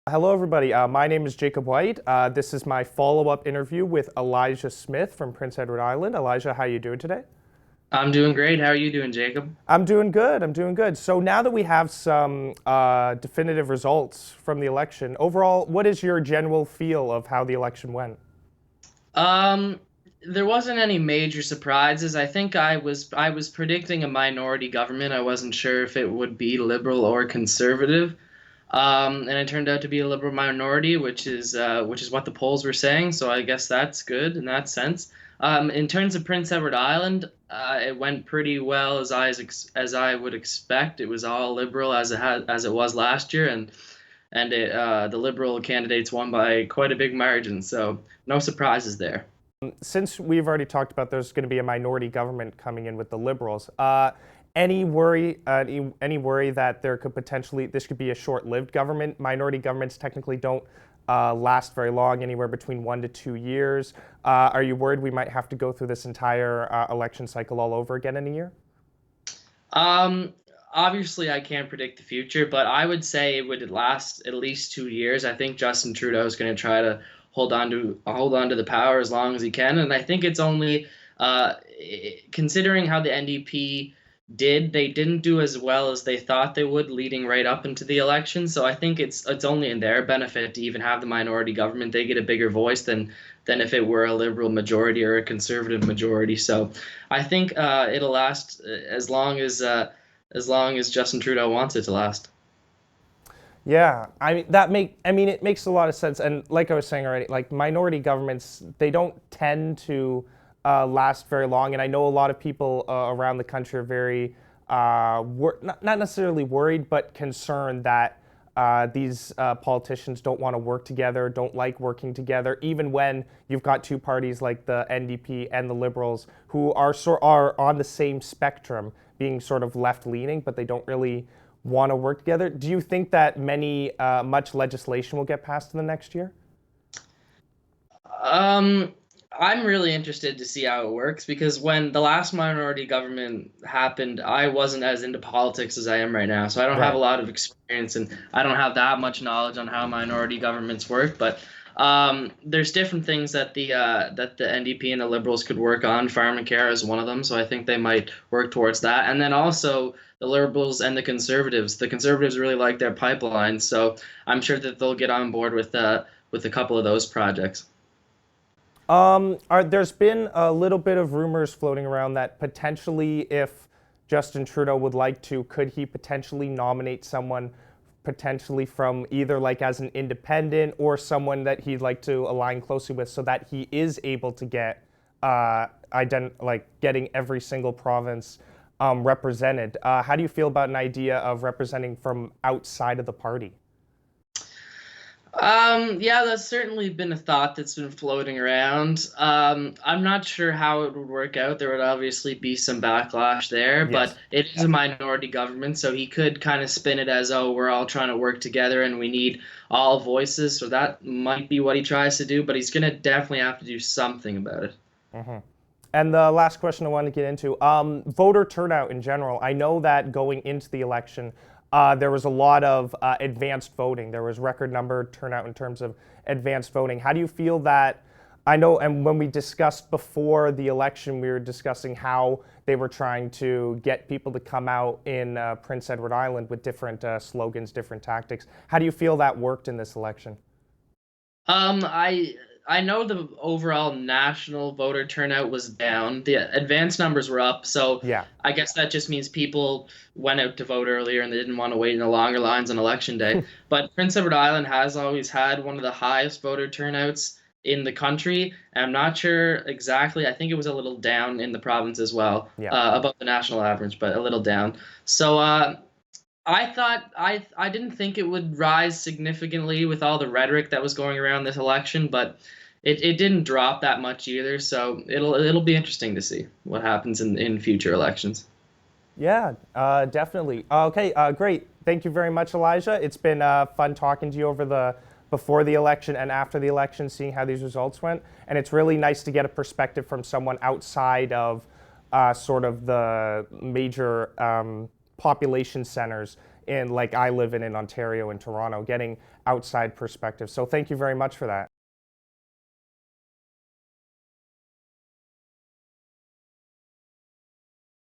Hello, everybody. My name is Jacob White. This is my follow-up interview with Elijah Smith from Prince Edward Island. Elijah, how are you doing today? I'm doing great. How are you doing, Jacob? I'm doing good. I'm doing good. So now that we have some definitive results from the election, overall, what is your general feel of how the election went? Um, there wasn't any major surprises. I think I was predicting a minority government. I wasn't sure if it would be liberal or conservative. And it turned out to be a liberal minority, which is what the polls were saying. So I guess that's good in that sense. In terms of Prince Edward Island, it went pretty well as I would expect. It was all liberal as it was last year, and the liberal candidates won by quite a big margin. So no surprises there. Since we've already talked about there's going to be a minority government coming in with the Liberals, any worry that there could potentially this could be a short-lived government? Minority governments technically don't last very long, anywhere between 1 to 2 years. Are you worried we might have to go through this entire election cycle all over again in a year? Um, Obviously, I can't predict the future, but I would say it would last at least 2 years. I think Justin Trudeau is going to try to hold on to the power as long as he can, and I think it's only considering how the NDP did, they didn't do as well as they thought they would leading right up into the election. So I think it's only in their benefit to even have the minority government. They get a bigger voice than if it were a liberal majority or a conservative majority. So I think it'll last as long as Justin Trudeau wants it to last. Yeah, I mean it makes a lot of sense. And like I was saying already, like minority governments, they don't tend to last very long. And I know a lot of people around the country are very not necessarily worried, but concerned that these politicians don't want to work together, don't like working together, even when you've got two parties like the NDP and the Liberals who are on the same spectrum, being sort of left leaning, but they don't really want to work together. Do you think that much legislation will get passed in the next year? Um, I'm really interested to see how it works because when the last minority government happened, I wasn't as into politics as I am right now. So I don't have a Right. lot of experience and I don't have that much knowledge on how minority governments work. But there's different things that the NDP and the Liberals could work on. Pharmacare is one of them, so I think they might work towards that. And then also the Liberals and the Conservatives. The Conservatives really like their pipelines, so I'm sure that they'll get on board with a couple of those projects. There's been a little bit of rumors floating around that potentially, if Justin Trudeau would like to, could he potentially nominate someone potentially from either like as an independent or someone that he'd like to align closely with so that he is able to get like getting every single province represented. How do you feel about an idea of representing from outside of the party? Yeah, that's certainly been a thought that's been floating around. I'm not sure how it would work out. There would obviously be some backlash there, but Yes. it is a minority government, so he could kind of spin it as, oh, we're all trying to work together and we need all voices. So that might be what he tries to do, but he's gonna definitely have to do something about it. And the last question I wanted to get into, voter turnout in general. I know that going into the election, there was a lot of advanced voting. There was record number turnout in terms of advanced voting. How do you feel that? I know, and when we discussed before the election, we were discussing how they were trying to get people to come out in Prince Edward Island with different slogans, different tactics. How do you feel that worked in this election? I know the overall national voter turnout was down. The advance numbers were up, so Yeah. I guess that just means people went out to vote earlier and they didn't want to wait in the longer lines on election day. But Prince Edward Island has always had one of the highest voter turnouts in the country. And I'm not sure exactly. I think it was a little down in the province as well, Yeah. above the national average, but a little down. So I didn't think it would rise significantly with all the rhetoric that was going around this election, but it didn't drop that much either. So it'll be interesting to see what happens in future elections. Yeah, definitely. Okay, great. Thank you very much, Elijah. It's been fun talking to you over the before the election and after the election, seeing how these results went. And it's really nice to get a perspective from someone outside of sort of the major population centers in like I live in Ontario and Toronto, getting outside perspective. So thank you very much for that.